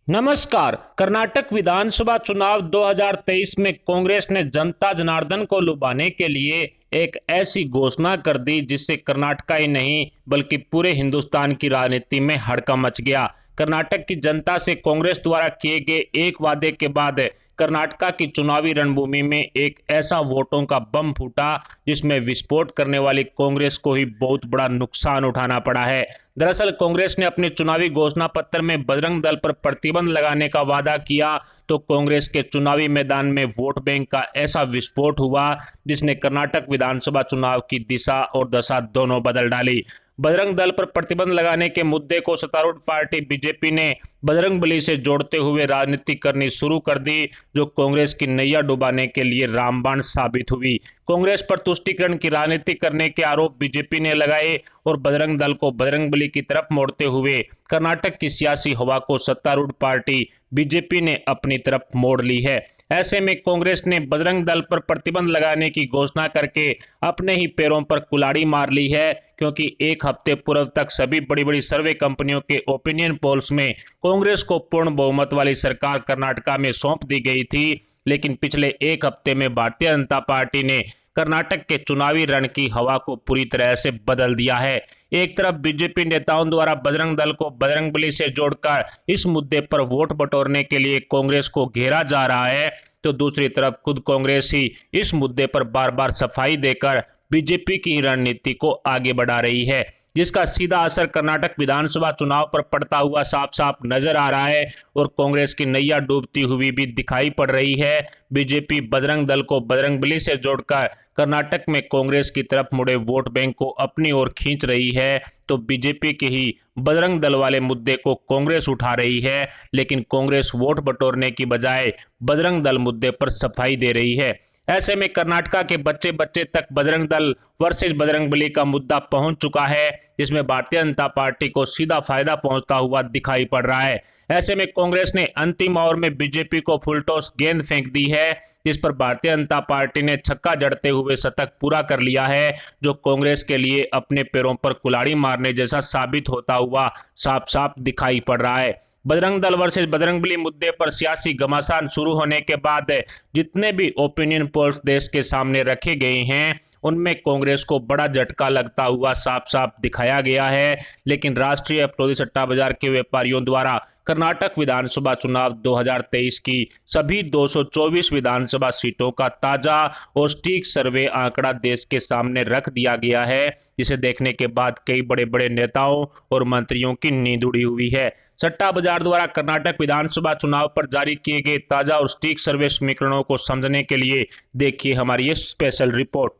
नमस्कार। कर्नाटक विधानसभा चुनाव 2023 में कांग्रेस ने जनता जनार्दन को लुभाने के लिए एक ऐसी घोषणा कर दी जिससे कर्नाटक ही नहीं बल्कि पूरे हिंदुस्तान की राजनीति में हड़कंप मच गया। कर्नाटक की जनता से कांग्रेस द्वारा किए गए एक वादे के बाद कर्नाटक की चुनावी रणभूमि में एक ऐसा वोटों का बम फूटा जिसमें विस्फोट करने वाली कांग्रेस को ही बहुत बड़ा नुकसान उठाना पड़ा है। दरअसल कांग्रेस ने अपने चुनावी घोषणा पत्र में बजरंग दल पर प्रतिबंध लगाने का वादा किया तो कांग्रेस के चुनावी मैदान में वोट बैंक का ऐसा विस्फोट हुआ जिसने कर्नाटक विधानसभा चुनाव की दिशा और दशा दोनों बदल डाली। बजरंग दल पर प्रतिबंध लगाने के मुद्दे को सत्तारूढ़ पार्टी बीजेपी ने बजरंगबली से जोड़ते हुए राजनीति करनी शुरू कर दी, जो कांग्रेस की नैया डुबाने के लिए रामबाण साबित हुई। कांग्रेस पर तुष्टीकरण की राजनीति करने के आरोप बीजेपी ने लगाए और बजरंग दल को बजरंगबली की तरफ मोड़ते हुए कर्नाटक की सियासी हवा को सत्तारूढ़ पार्टी बीजेपी ने अपनी तरफ मोड़ ली है। ऐसे में कांग्रेस ने बजरंग दल पर प्रतिबंध लगाने की घोषणा करके अपने ही पैरों पर कुल्हाड़ी मार ली है, क्योंकि एक हफ्ते पूर्व तक सभी बड़ी बड़ी सर्वे कंपनियों के ओपिनियन पोल्स में कांग्रेस को पूर्ण बहुमत वाली सरकार कर्नाटक में सौंप दी गई थी। लेकिन पिछले एक हफ्ते में भारतीय जनता पार्टी ने कर्नाटक के चुनावी रण की हवा को पूरी तरह से बदल दिया है। एक तरफ बीजेपी नेताओं द्वारा बजरंग दल को बजरंगबली से जोड़कर इस मुद्दे पर वोट बटोरने के लिए कांग्रेस को घेरा जा रहा है, तो दूसरी तरफ खुद कांग्रेस ही इस मुद्दे पर बार बार सफाई देकर बीजेपी की रणनीति को आगे बढ़ा रही है, जिसका सीधा असर कर्नाटक विधानसभा चुनाव पर पड़ता हुआ साफ साफ नजर आ रहा है और कांग्रेस की नैया डूबती हुई भी दिखाई पड़ रही है। बीजेपी बजरंग दल को बजरंगबली से जोड़कर कर्नाटक में कांग्रेस की तरफ मुड़े वोट बैंक को अपनी ओर खींच रही है, तो बीजेपी के ही बजरंग दल वाले मुद्दे को कांग्रेस उठा रही है, लेकिन कांग्रेस वोट बटोरने की बजाय बजरंग दल मुद्दे पर सफाई दे रही है। ऐसे में कर्नाटक के बच्चे बच्चे तक बजरंग दल वर्सेस बजरंगबली का मुद्दा पहुंच चुका है, जिसमें भारतीय जनता पार्टी को सीधा फायदा पहुंचता हुआ दिखाई पड़ रहा है। ऐसे में कांग्रेस ने अंतिम ओवर में बीजेपी को फुलटॉस गेंद फेंक दी है, जिस पर भारतीय जनता पार्टी ने छक्का जड़ते हुए शतक पूरा कर लिया है, जो कांग्रेस के लिए अपने पैरों पर कुल्हाड़ी मारने जैसा साबित होता हुआ साफ साफ दिखाई पड़ रहा है। बजरंग दल वर्सेस बजरंगबली मुद्दे पर सियासी घमासान शुरू होने के बाद जितने भी ओपिनियन पोल्स देश के सामने रखे गए हैं उनमें कांग्रेस को बड़ा झटका लगता हुआ साफ साफ दिखाया गया है। लेकिन राष्ट्रीय फरोजी सट्टा बाजार के व्यापारियों द्वारा कर्नाटक विधानसभा चुनाव 2023 की सभी 224 विधानसभा सीटों का ताजा और सटीक सर्वे आंकड़ा देश के सामने रख दिया गया है, जिसे देखने के बाद कई बड़े बड़े नेताओं और मंत्रियों की नींद उड़ी हुई है। सट्टा बाजार द्वारा कर्नाटक विधानसभा चुनाव पर जारी किए गए ताजा और सटीक सर्वे समीकरणों को समझने के लिए देखिए हमारी ये स्पेशल रिपोर्ट।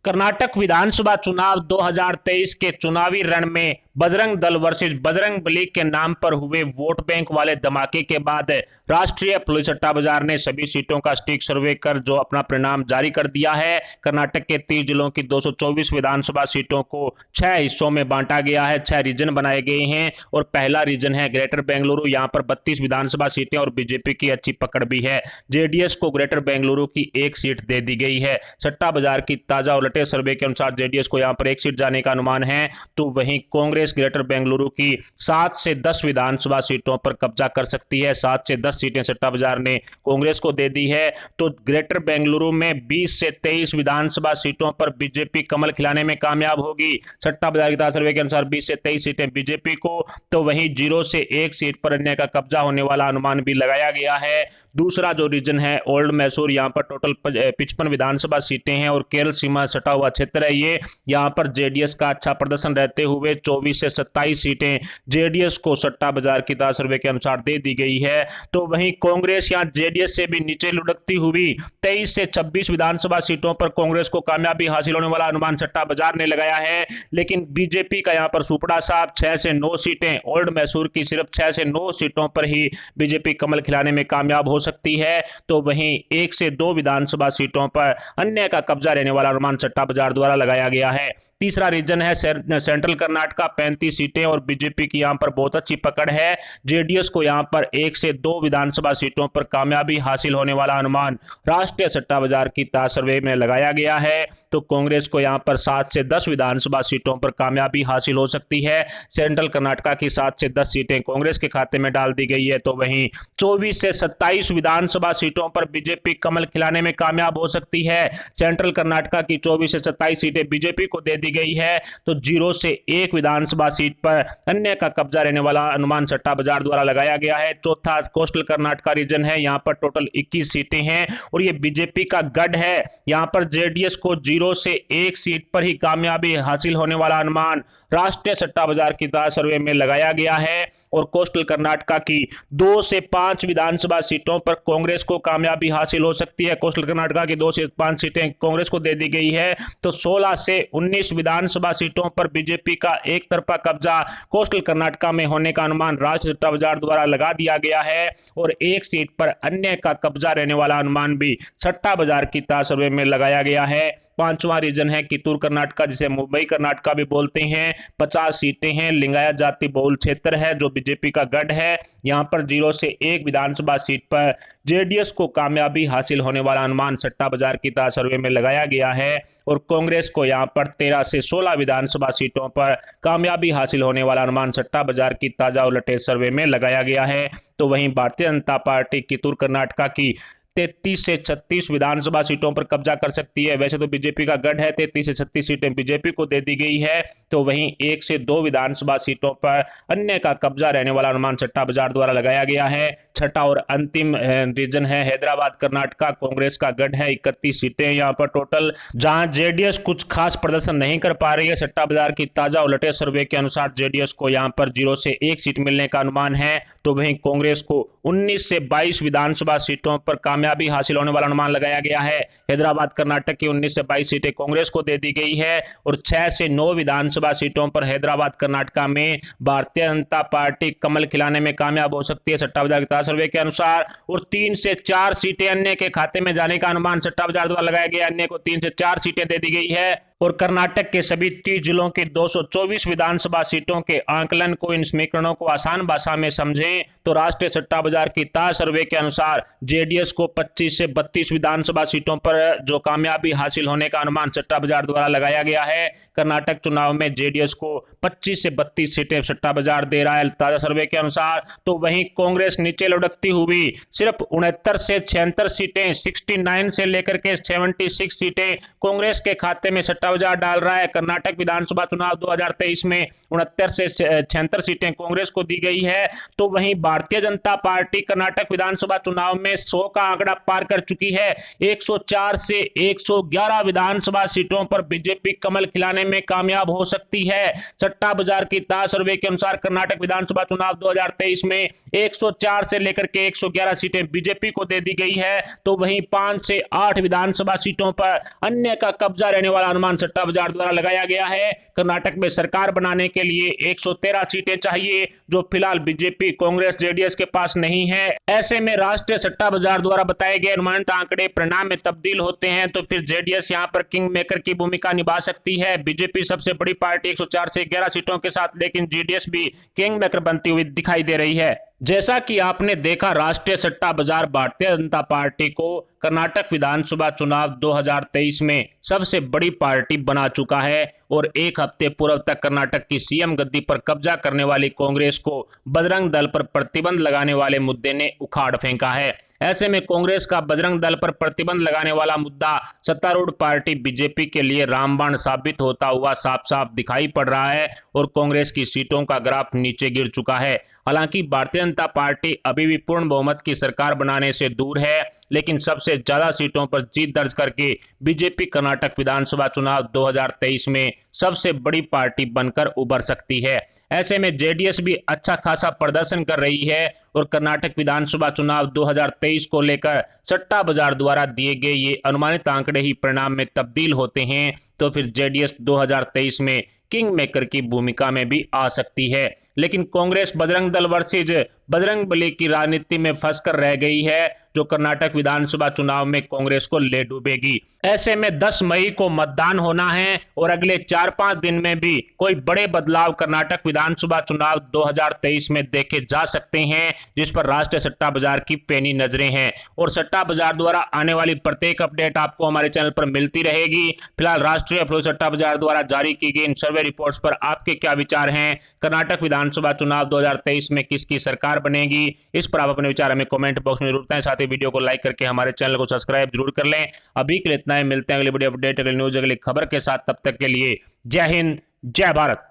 कर्नाटक विधानसभा चुनाव 2023 के चुनावी रण में बजरंग दल वर्सेस बजरंगबली के नाम पर हुए वोट बैंक वाले धमाके के बाद राष्ट्रीय फरोजी सट्टा बाजार ने सभी सीटों का सटीक सर्वे कर जो अपना परिणाम जारी कर दिया है। कर्नाटक के 30 जिलों की 224 विधानसभा सीटों को 6 हिस्सों में बांटा गया है, 6 रीजन बनाए गए हैं और पहला रीजन है ग्रेटर बेंगलुरु। यहाँ पर 32 विधानसभा सीटें और बीजेपी की अच्छी पकड़ भी है। जेडीएस को ग्रेटर बेंगलुरु की एक सीट दे दी गई है। सट्टा बाजार की ताजा और लेटेस्ट सर्वे के अनुसार जेडीएस को यहाँ पर एक सीट जाने का अनुमान है, तो वहीं कांग्रेस ग्रेटर बेंगलुरु की 7 से 10 विधानसभा सीटों पर कब्जा कर सकती है। 7 से 10 सीटें सट्टा बाजार ने कांग्रेस को दे दी है, तो ग्रेटर बेंगलुरु में 20 से 23 विधानसभा सीटों पर बीजेपी कमल खिलाने में कामयाब होगी। सट्टा बाजार की ताजा सर्वे के अनुसार 20 से 23 सीटें बीजेपी को, तो वहीं 0 से 1 सीट पर अन्य का कब्जा होने वाला अनुमान भी लगाया गया है। दूसरा जो रीजन है ओल्ड मैसूर, यहाँ पर टोटल 55 विधानसभा सीटें हैं और केरल सीमा सटा हुआ क्षेत्र है ये। यहाँ पर जेडीएस का अच्छा प्रदर्शन रहते हुए 24 से 27 सीटें जेडीएस को सट्टा बाजार की ताजा सर्वे के अनुसार दे दी गई है, तो वहीं कांग्रेस यहाँ जेडीएस से भी नीचे लुढ़कती हुई 23 से 26 विधानसभा सीटों पर कांग्रेस को कामयाबी हासिल होने वाला अनुमान सट्टा बाजार ने लगाया है। लेकिन बीजेपी का यहाँ पर सुपड़ा साहब 6 से 9 सीटें, ओल्ड मैसूर की सिर्फ 6 से 9 सीटों पर ही बीजेपी कमल खिलाने में कामयाब हो सकती है, तो वहीं 1 से 2 विधानसभा सीटों पर अन्य का कब्जा रहने वाला अनुमान सट्टा बाजार द्वारा लगाया गया है। तीसरा रीजन है सेंट्रल कर्नाटका 35 सीटें और बीजेपी की यहां पर बहुत अच्छी पकड़ है। जेडीएस को यहां पर 1 से 2 विधानसभा सीटों पर कामयाबी हासिल होने वाला अनुमान राष्ट्रीय सट्टा बाजार की ताज सर्वे में लगाया गया है। तो कांग्रेस को यहां पर 7 से 10 विधानसभा सीटों पर कामयाबी हासिल हो सकती है। सेंट्रल कर्नाटका की 7 से 10 सीटें कांग्रेस के खाते में डाल दी गई है। तो वहीं 24 से 27 विधानसभा सीटों पर बीजेपी कमल खिलाने में कामयाब हो सकती है। सेंट्रल कर्नाटका की 24 से 27 सीटें बीजेपी को दे दी गई है। तो 0 से 1 विधानसभा सीट पर अन्य का कब्जा रहने वाला अनुमान सट्टा बाजार द्वारा लगाया गया है। चौथा कोस्टल कर्नाटका रीजन है, यहां पर टोटल 21 सीटें हैं और ये बीजेपी का गढ़ है। यहां पर जेडीएस को 0 से 1 सीट पर ही कामयाबी हासिल होने वाला अनुमान राष्ट्रीय सट्टा बाजार की ताज सर्वे में लगाया गया है। और कोस्टल कर्नाटका की 2 से 5 विधानसभा सीटों पर कांग्रेस को कामयाबी हासिल हो सकती है। कोस्टल कर्नाटका की 2 से 5 सीटें कांग्रेस को दे दी गई है। तो 16 से 19 विधानसभा सीटों पर बीजेपी का एक तरफा कब्जा कोस्टल कर्नाटका में होने का अनुमान राष्ट्रीय सट्टा बाजार द्वारा लगा दिया गया है। और 1 सीट पर अन्य का कब्जा रहने वाला अनुमान भी सट्टा बाजार की ताज सर्वे में लगाया गया है। पांचवा रीजन है कित्तूर कर्नाटका, जिसे मुंबई कर्नाटका भी बोलते हैं। 50 सीटें हैं, लिंगायत जाति बहुल क्षेत्र है जो बीजेपी का गढ़ है। यहां पर 0 से 1 विधानसभा सीट पर जेडीएस को कामयाबी हासिल होने वाला अनुमान सट्टा बाजार की ताज सर्वे में लगाया गया है। और कांग्रेस को यहां पर 13 से 16 विधानसभा सीटों पर कामयाबी हासिल होने वाला अनुमान सट्टा बाजार की ताजा और लेटेस्ट सर्वे में लगाया गया है। तो वहीं भारतीय जनता पार्टी कित्तूर कर्नाटका की 33 से 36 विधानसभा सीटों पर कब्जा कर सकती है। वैसे तो बीजेपी का गढ़ है, 33 से 36 सीटें बीजेपी को दे दी गई है। तो वहीं 1 से 2 विधानसभा सीटों पर अन्य का कब्जा रहने वाला अनुमान सट्टा बाजार द्वारा लगाया गया है। छठा और अंतिम रीजन है हैदराबाद कर्नाटका, कांग्रेस का गढ़ है, 31 सीटें यहां पर टोटल, जहां जेडीएस कुछ खास प्रदर्शन नहीं कर पा रही है। सट्टा बाजार की ताजा और लेटेस्ट सर्वे के अनुसार जेडीएस को यहां पर 0 से 1 सीट मिलने का अनुमान है। तो वहीं कांग्रेस को 19 से 22 विधानसभा सीटों पर कामयाबी हासिल होने वाला अनुमान लगाया गया है। हैदराबाद कर्नाटक की 19 से 22 सीटें कांग्रेस को दे दी गई है और 6 से 9 विधानसभा सीटों पर हैदराबाद कर्नाटका में भारतीय जनता पार्टी कमल खिलाने में कामयाब हो सकती है सट्टा बाजार की सर्वे के अनुसार। और 3 से 4 सीटें अन्य के खाते में जाने का अनुमान सट्टा बाजार द्वारा लगाया गया। अन्य को 3 से 4 सीटें दे दी गई है। और कर्नाटक के सभी 30 जिलों के 224 विधानसभा सीटों के आंकलन को, इन समीकरणों को आसान भाषा में समझें तो राष्ट्रीय सट्टा बाजार की ताज सर्वे के अनुसार जेडीएस को 25 से 32 विधानसभा सीटों पर जो कामयाबी हासिल होने का अनुमान सट्टा बाजार द्वारा लगाया गया है। कर्नाटक चुनाव में जेडीएस को 25 से 32 सीटें सट्टा बाजार दे रहा है ताजा सर्वे के अनुसार। तो वहीं कांग्रेस नीचे लुढ़कती हुई सिर्फ 69 से 76 सीटें, 69 से लेकर के 76 सीटें कांग्रेस के खाते में सट्टा बाजार डाल रहा है। कर्नाटक विधानसभा चुनाव 2023 में 69 से 76 सीटें कांग्रेस को दी गई है। तो वहीं भारतीय जनता पार्टी कर्नाटक विधानसभा चुनाव में 100 का आंकड़ा पार कर चुकी है। 104 से 111 विधानसभा सीटों पर बीजेपी कमल खिलाने में कामयाब हो सकती है। सट्टा बाजार की ताज सर्वे के अनुसार कर्नाटक विधानसभा चुनाव 2023 में 104 से लेकर के 111 सीटें बीजेपी को दे दी गई है। तो वहीं 5 से 8 विधानसभा सीटों पर अन्य का कब्जा रहने वाला अनुमान सट्टा बाजार द्वारा लगाया गया है। कर्नाटक में सरकार बनाने के लिए 113 सीटें चाहिए, जो फिलहाल बीजेपी, कांग्रेस, जेडीएस के पास नहीं है। ऐसे में राष्ट्रीय सट्टा बाजार द्वारा बताए गए अनुमानित आंकड़े परिणाम में तब्दील होते हैं तो फिर जेडीएस यहां पर किंग मेकर की भूमिका निभा सकती है। बीजेपी सबसे बड़ी पार्टी 104 से 11 सीटों के साथ, लेकिन जेडीएस भी किंग मेकर बनती हुई दिखाई दे रही है। जैसा कि आपने देखा, राष्ट्रीय सट्टा बाजार भारतीय जनता पार्टी को कर्नाटक विधानसभा चुनाव 2023 में सबसे बड़ी पार्टी बना चुका है और एक हफ्ते पूर्व तक कर्नाटक की सीएम गद्दी पर कब्जा करने वाली कांग्रेस को बजरंग दल पर प्रतिबंध लगाने वाले मुद्दे ने उखाड़ फेंका है। ऐसे में कांग्रेस का बजरंग दल पर प्रतिबंध लगाने वाला मुद्दा सत्तारूढ़ पार्टी बीजेपी के लिए रामबाण साबित होता हुआ साफ साफ दिखाई पड़ रहा है और कांग्रेस की सीटों का ग्राफ नीचे गिर चुका है। हालांकि भारतीय जनता पार्टी अभी भी पूर्ण बहुमत की सरकार बनाने से दूर है, लेकिन सबसे ज्यादा सीटों पर जीत दर्ज करके बीजेपी कर्नाटक विधानसभा चुनाव 2023 में सबसे बड़ी पार्टी बनकर उभर सकती है। ऐसे में जेडीएस भी अच्छा खासा प्रदर्शन कर रही है और कर्नाटक विधानसभा चुनाव 2023 को लेकर सट्टा बाजार द्वारा दिए गए ये अनुमानित आंकड़े ही परिणाम में तब्दील होते हैं तो फिर जेडीएस 2023 में किंग मेकर की भूमिका में भी आ सकती है। लेकिन कांग्रेस बजरंग दल वर्सेज बजरंग बली की राजनीति में फंसकर रह गई है, जो कर्नाटक विधानसभा चुनाव में कांग्रेस को ले डूबेगी। ऐसे में 10 मई को मतदान होना है और अगले 4-5 दिन में भी कोई बड़े बदलाव कर्नाटक विधानसभा चुनाव 2023 में देखे जा सकते हैं, जिस पर राष्ट्रीय सट्टा बाजार की पैनी नजरें हैं और सट्टा बाजार द्वारा आने वाली प्रत्येक अपडेट आपको हमारे चैनल पर मिलती रहेगी। फिलहाल राष्ट्रीय अफरोज सट्टा बाजार द्वारा जारी की गई इन सर्वे रिपोर्ट्स पर आपके क्या विचार हैं? कर्नाटक विधानसभा चुनाव 2023 में किसकी सरकार बनेगी? इस पर आप अपने विचार हमें कमेंट बॉक्स में जरूर बताएं। साथ ही वीडियो को लाइक करके हमारे चैनल को सब्सक्राइब जरूर कर लें। अभी के लिए इतना ही, मिलते हैं अगली वीडियो अपडेट, अगली न्यूज, अगली खबर के साथ। तब तक के लिए जय हिंद, जय भारत।